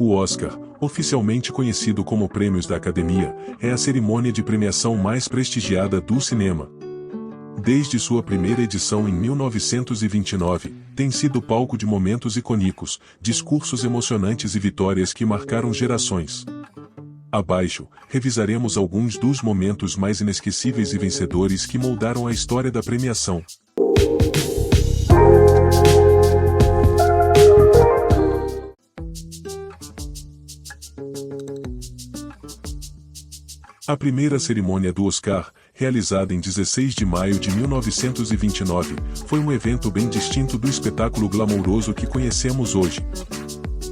O Oscar, oficialmente conhecido como Prêmios da Academia, é a cerimônia de premiação mais prestigiada do cinema. Desde sua primeira edição em 1929, tem sido palco de momentos icônicos, discursos emocionantes e vitórias que marcaram gerações. Abaixo, revisaremos alguns dos momentos mais inesquecíveis e vencedores que moldaram a história da premiação. A primeira cerimônia do Oscar, realizada em 16 de maio de 1929, foi um evento bem distinto do espetáculo glamouroso que conhecemos hoje.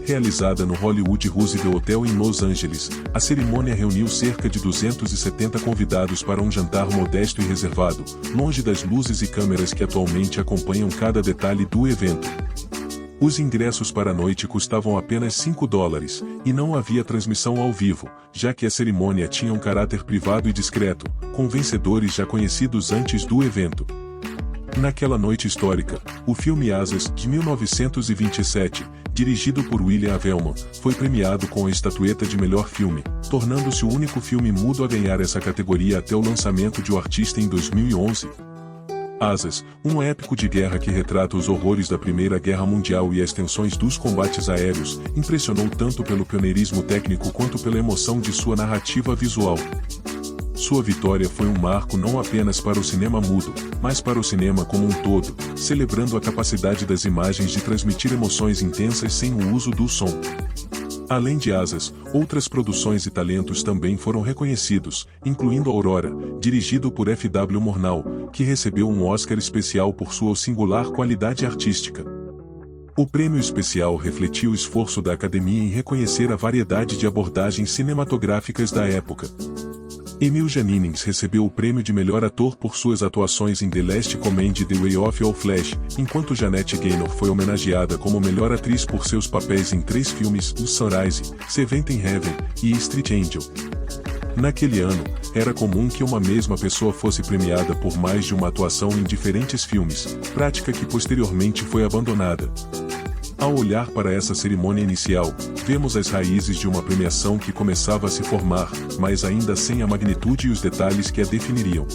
Realizada no Hollywood Roosevelt Hotel em Los Angeles, a cerimônia reuniu cerca de 270 convidados para um jantar modesto e reservado, longe das luzes e câmeras que atualmente acompanham cada detalhe do evento. Os ingressos para a noite custavam apenas $5, e não havia transmissão ao vivo, já que a cerimônia tinha um caráter privado e discreto, com vencedores já conhecidos antes do evento. Naquela noite histórica, o filme Asas, de 1927, dirigido por William Avelman, foi premiado com a estatueta de melhor filme, tornando-se o único filme mudo a ganhar essa categoria até o lançamento de O Artista em 2011. Asas, um épico de guerra que retrata os horrores da Primeira Guerra Mundial e as tensões dos combates aéreos, impressionou tanto pelo pioneirismo técnico quanto pela emoção de sua narrativa visual. Sua vitória foi um marco não apenas para o cinema mudo, mas para o cinema como um todo, celebrando a capacidade das imagens de transmitir emoções intensas sem o uso do som. Além de Asas, outras produções e talentos também foram reconhecidos, incluindo Aurora, dirigido por F.W. Murnau, que recebeu um Oscar especial por sua singular qualidade artística. O prêmio especial refletiu o esforço da Academia em reconhecer a variedade de abordagens cinematográficas da época. Emil Jannings recebeu o prêmio de melhor ator por suas atuações em The Last Command e The Way of All Flesh, enquanto Janet Gaynor foi homenageada como melhor atriz por seus papéis em 3 filmes, Sunrise, Seventh Heaven e Street Angel. Naquele ano, era comum que uma mesma pessoa fosse premiada por mais de uma atuação em diferentes filmes, prática que posteriormente foi abandonada. Ao olhar para essa cerimônia inicial, vemos as raízes de uma premiação que começava a se formar, mas ainda sem a magnitude e os detalhes que a definiriam.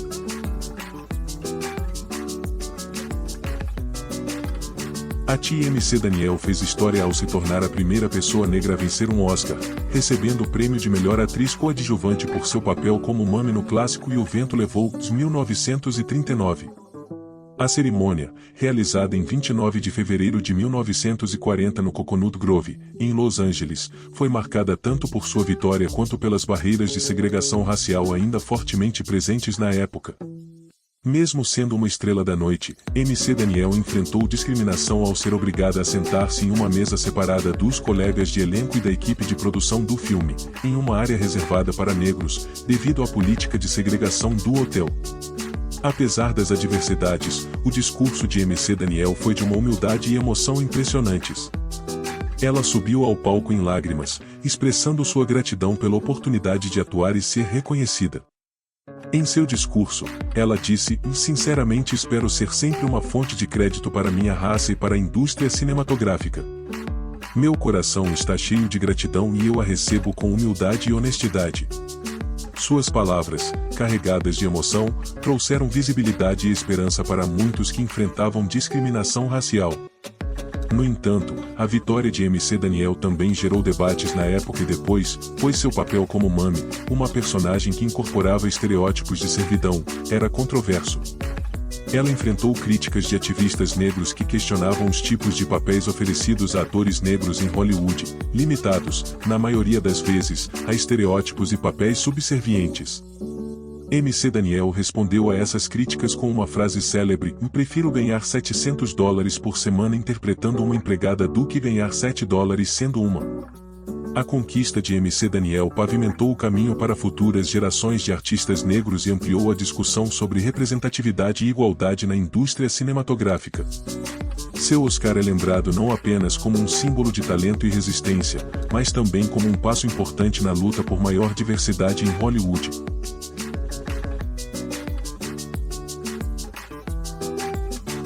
A tia MC Daniel fez história ao se tornar a primeira pessoa negra a vencer um Oscar, recebendo o prêmio de melhor atriz coadjuvante por seu papel como Mami no clássico E o Vento Levou, de 1939. A cerimônia, realizada em 29 de fevereiro de 1940 no Coconut Grove, em Los Angeles, foi marcada tanto por sua vitória quanto pelas barreiras de segregação racial ainda fortemente presentes na época. Mesmo sendo uma estrela da noite, MC Daniel enfrentou discriminação ao ser obrigada a sentar-se em uma mesa separada dos colegas de elenco e da equipe de produção do filme, em uma área reservada para negros, devido à política de segregação do hotel. Apesar das adversidades, o discurso de MC Daniel foi de uma humildade e emoção impressionantes. Ela subiu ao palco em lágrimas, expressando sua gratidão pela oportunidade de atuar e ser reconhecida. Em seu discurso, ela disse: "Sinceramente espero ser sempre uma fonte de crédito para minha raça e para a indústria cinematográfica. Meu coração está cheio de gratidão e eu a recebo com humildade e honestidade." Suas palavras, carregadas de emoção, trouxeram visibilidade e esperança para muitos que enfrentavam discriminação racial. No entanto, a vitória de MC Daniel também gerou debates na época e depois, pois seu papel como Mami, uma personagem que incorporava estereótipos de servidão, era controverso. Ela enfrentou críticas de ativistas negros que questionavam os tipos de papéis oferecidos a atores negros em Hollywood, limitados, na maioria das vezes, a estereótipos e papéis subservientes. MC Daniel respondeu a essas críticas com uma frase célebre: "Prefiro ganhar $700 por semana interpretando uma empregada do que ganhar $7 sendo uma." A conquista de MC Daniel pavimentou o caminho para futuras gerações de artistas negros e ampliou a discussão sobre representatividade e igualdade na indústria cinematográfica. Seu Oscar é lembrado não apenas como um símbolo de talento e resistência, mas também como um passo importante na luta por maior diversidade em Hollywood.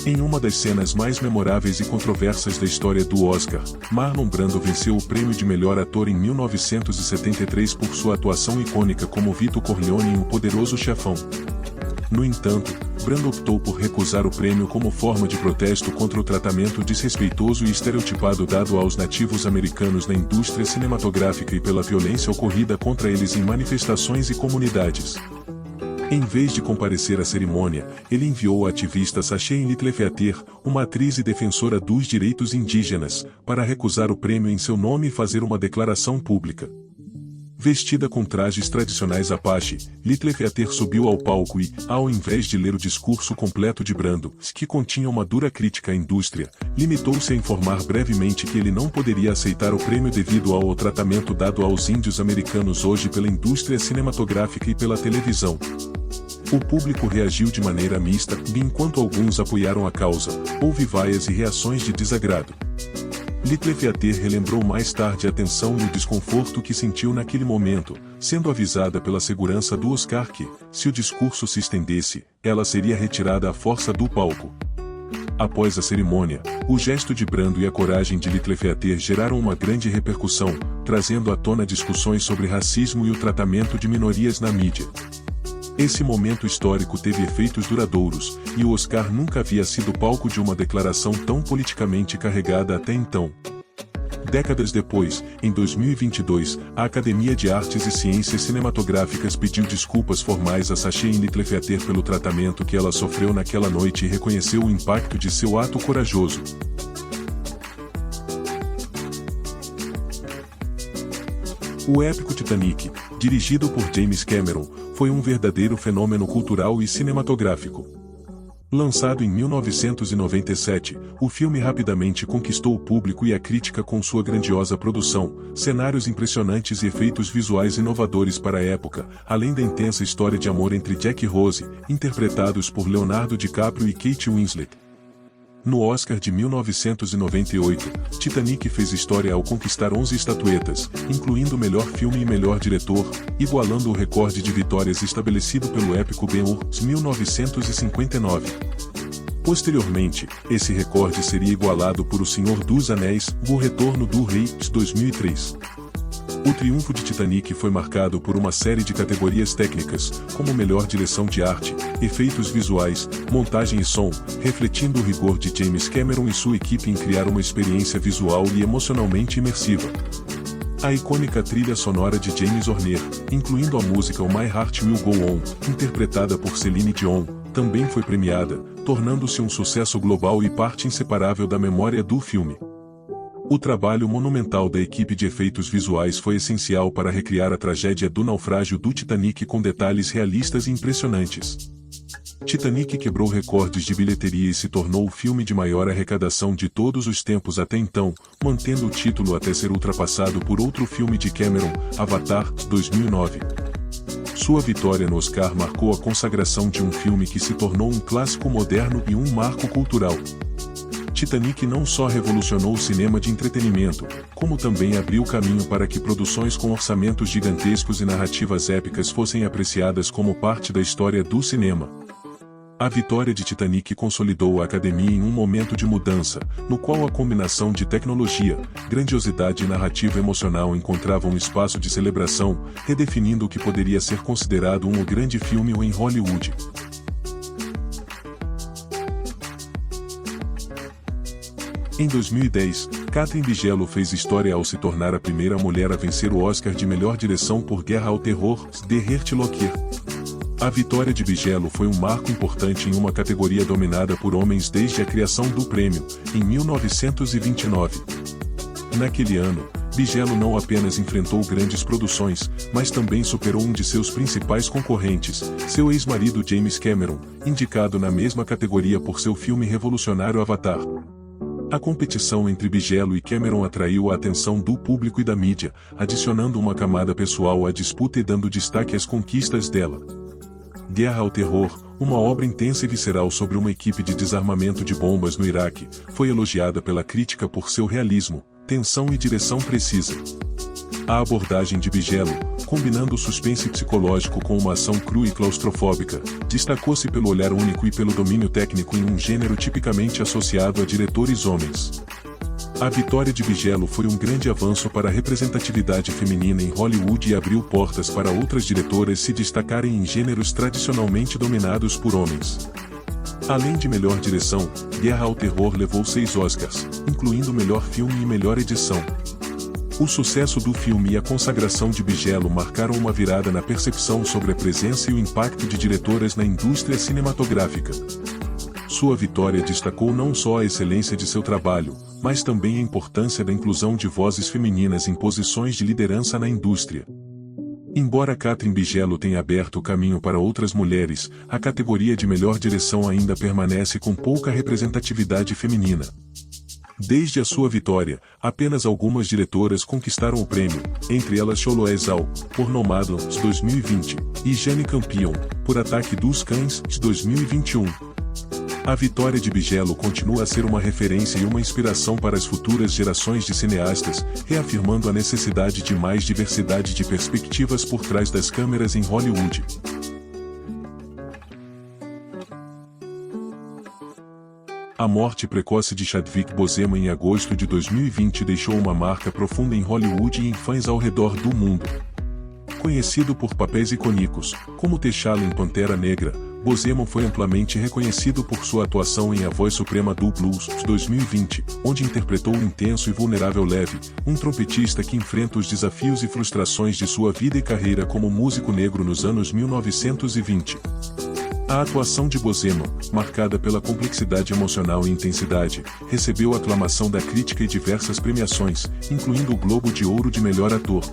Em uma das cenas mais memoráveis e controversas da história do Oscar, Marlon Brando venceu o prêmio de melhor ator em 1973 por sua atuação icônica como Vito Corleone em O Poderoso Chefão. No entanto, Brando optou por recusar o prêmio como forma de protesto contra o tratamento desrespeitoso e estereotipado dado aos nativos americanos na indústria cinematográfica e pela violência ocorrida contra eles em manifestações e comunidades. Em vez de comparecer à cerimônia, ele enviou a ativista Sacheen Littlefiater, uma atriz e defensora dos direitos indígenas, para recusar o prêmio em seu nome e fazer uma declaração pública. Vestida com trajes tradicionais Apache, Littlefiater subiu ao palco e, ao invés de ler o discurso completo de Brando, que continha uma dura crítica à indústria, limitou-se a informar brevemente que ele não poderia aceitar o prêmio devido ao tratamento dado aos índios americanos hoje pela indústria cinematográfica e pela televisão. O público reagiu de maneira mista, e enquanto alguns apoiaram a causa, houve vaias e reações de desagrado. Littlefiater relembrou mais tarde a tensão e o desconforto que sentiu naquele momento, sendo avisada pela segurança do Oscar que, se o discurso se estendesse, ela seria retirada à força do palco. Após a cerimônia, o gesto de Brando e a coragem de Littlefiater geraram uma grande repercussão, trazendo à tona discussões sobre racismo e o tratamento de minorias na mídia. Esse momento histórico teve efeitos duradouros, e o Oscar nunca havia sido palco de uma declaração tão politicamente carregada até então. Décadas depois, em 2022, a Academia de Artes e Ciências Cinematográficas pediu desculpas formais a Sacheen Littlefiater pelo tratamento que ela sofreu naquela noite e reconheceu o impacto de seu ato corajoso. O épico Titanic, dirigido por James Cameron, foi um verdadeiro fenômeno cultural e cinematográfico. Lançado em 1997, o filme rapidamente conquistou o público e a crítica com sua grandiosa produção, cenários impressionantes e efeitos visuais inovadores para a época, além da intensa história de amor entre Jack e Rose, interpretados por Leonardo DiCaprio e Kate Winslet. No Oscar de 1998, Titanic fez história ao conquistar 11 estatuetas, incluindo melhor filme e melhor diretor, igualando o recorde de vitórias estabelecido pelo épico Ben-Hur, 1959. Posteriormente, esse recorde seria igualado por O Senhor dos Anéis, O Retorno do Rei, 2003. O triunfo de Titanic foi marcado por uma série de categorias técnicas, como melhor direção de arte, efeitos visuais, montagem e som, refletindo o rigor de James Cameron e sua equipe em criar uma experiência visual e emocionalmente imersiva. A icônica trilha sonora de James Horner, incluindo a música My Heart Will Go On, interpretada por Celine Dion, também foi premiada, tornando-se um sucesso global e parte inseparável da memória do filme. O trabalho monumental da equipe de efeitos visuais foi essencial para recriar a tragédia do naufrágio do Titanic com detalhes realistas e impressionantes. Titanic quebrou recordes de bilheteria e se tornou o filme de maior arrecadação de todos os tempos até então, mantendo o título até ser ultrapassado por outro filme de Cameron, Avatar, 2009. Sua vitória no Oscar marcou a consagração de um filme que se tornou um clássico moderno e um marco cultural. Titanic não só revolucionou o cinema de entretenimento, como também abriu caminho para que produções com orçamentos gigantescos e narrativas épicas fossem apreciadas como parte da história do cinema. A vitória de Titanic consolidou a Academia em um momento de mudança, no qual a combinação de tecnologia, grandiosidade e narrativa emocional encontrava um espaço de celebração, redefinindo o que poderia ser considerado um grande filme em Hollywood. Em 2010, Kathryn Bigelow fez história ao se tornar a primeira mulher a vencer o Oscar de melhor direção por Guerra ao Terror, The Hurt Locker. A vitória de Bigelow foi um marco importante em uma categoria dominada por homens desde a criação do prêmio, em 1929. Naquele ano, Bigelow não apenas enfrentou grandes produções, mas também superou um de seus principais concorrentes, seu ex-marido James Cameron, indicado na mesma categoria por seu filme revolucionário Avatar. A competição entre Bigelow e Cameron atraiu a atenção do público e da mídia, adicionando uma camada pessoal à disputa e dando destaque às conquistas dela. Guerra ao Terror, uma obra intensa e visceral sobre uma equipe de desarmamento de bombas no Iraque, foi elogiada pela crítica por seu realismo, tensão e direção precisa. A abordagem de Bigelo, combinando o suspense psicológico com uma ação crua e claustrofóbica, destacou-se pelo olhar único e pelo domínio técnico em um gênero tipicamente associado a diretores homens. A vitória de Bigelo foi um grande avanço para a representatividade feminina em Hollywood e abriu portas para outras diretoras se destacarem em gêneros tradicionalmente dominados por homens. Além de melhor direção, Guerra ao Terror levou 6 Oscars, incluindo melhor filme e melhor edição. O sucesso do filme e a consagração de Bigelo marcaram uma virada na percepção sobre a presença e o impacto de diretoras na indústria cinematográfica. Sua vitória destacou não só a excelência de seu trabalho, mas também a importância da inclusão de vozes femininas em posições de liderança na indústria. Embora Kathryn Bigelo tenha aberto o caminho para outras mulheres, a categoria de melhor direção ainda permanece com pouca representatividade feminina. Desde a sua vitória, apenas algumas diretoras conquistaram o prêmio, entre elas Chloé Zhao, por Nomadland, de 2020, e Jane Campion, por Ataque dos Cães, de 2021. A vitória de Bigelo continua a ser uma referência e uma inspiração para as futuras gerações de cineastas, reafirmando a necessidade de mais diversidade de perspectivas por trás das câmeras em Hollywood. A morte precoce de Chadwick Boseman em agosto de 2020 deixou uma marca profunda em Hollywood e em fãs ao redor do mundo. Conhecido por papéis icônicos, como T'Challa em Pantera Negra, Boseman foi amplamente reconhecido por sua atuação em A Voz Suprema do Blues, de 2020, onde interpretou o intenso e vulnerável Levi, um trompetista que enfrenta os desafios e frustrações de sua vida e carreira como músico negro nos anos 1920. A atuação de Boseman, marcada pela complexidade emocional e intensidade, recebeu aclamação da crítica e diversas premiações, incluindo o Globo de Ouro de Melhor Ator.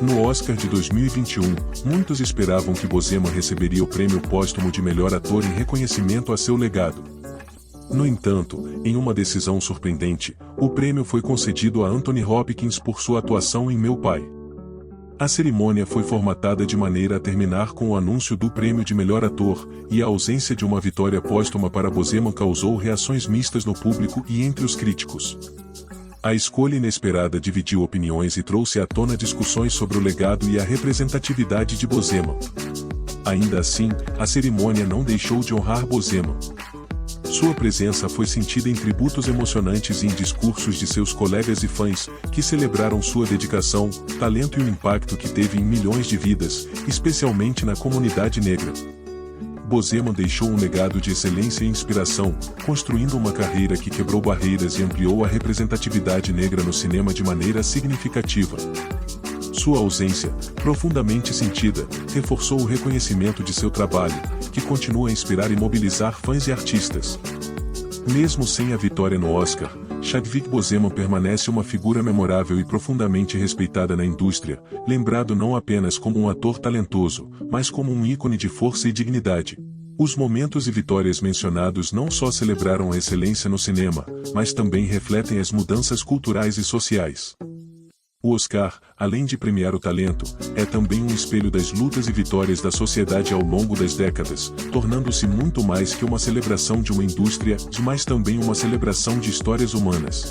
No Oscar de 2021, muitos esperavam que Boseman receberia o prêmio póstumo de melhor ator em reconhecimento a seu legado. No entanto, em uma decisão surpreendente, o prêmio foi concedido a Anthony Hopkins por sua atuação em Meu Pai. A cerimônia foi formatada de maneira a terminar com o anúncio do prêmio de melhor ator, e a ausência de uma vitória póstuma para Boseman causou reações mistas no público e entre os críticos. A escolha inesperada dividiu opiniões e trouxe à tona discussões sobre o legado e a representatividade de Boseman. Ainda assim, a cerimônia não deixou de honrar Boseman. Sua presença foi sentida em tributos emocionantes e em discursos de seus colegas e fãs, que celebraram sua dedicação, talento e o impacto que teve em milhões de vidas, especialmente na comunidade negra. Boseman deixou um legado de excelência e inspiração, construindo uma carreira que quebrou barreiras e ampliou a representatividade negra no cinema de maneira significativa. Sua ausência, profundamente sentida, reforçou o reconhecimento de seu trabalho, que continua a inspirar e mobilizar fãs e artistas. Mesmo sem a vitória no Oscar, Chadwick Boseman permanece uma figura memorável e profundamente respeitada na indústria, lembrado não apenas como um ator talentoso, mas como um ícone de força e dignidade. Os momentos e vitórias mencionados não só celebraram a excelência no cinema, mas também refletem as mudanças culturais e sociais. O Oscar, além de premiar o talento, é também um espelho das lutas e vitórias da sociedade ao longo das décadas, tornando-se muito mais que uma celebração de uma indústria, mas também uma celebração de histórias humanas.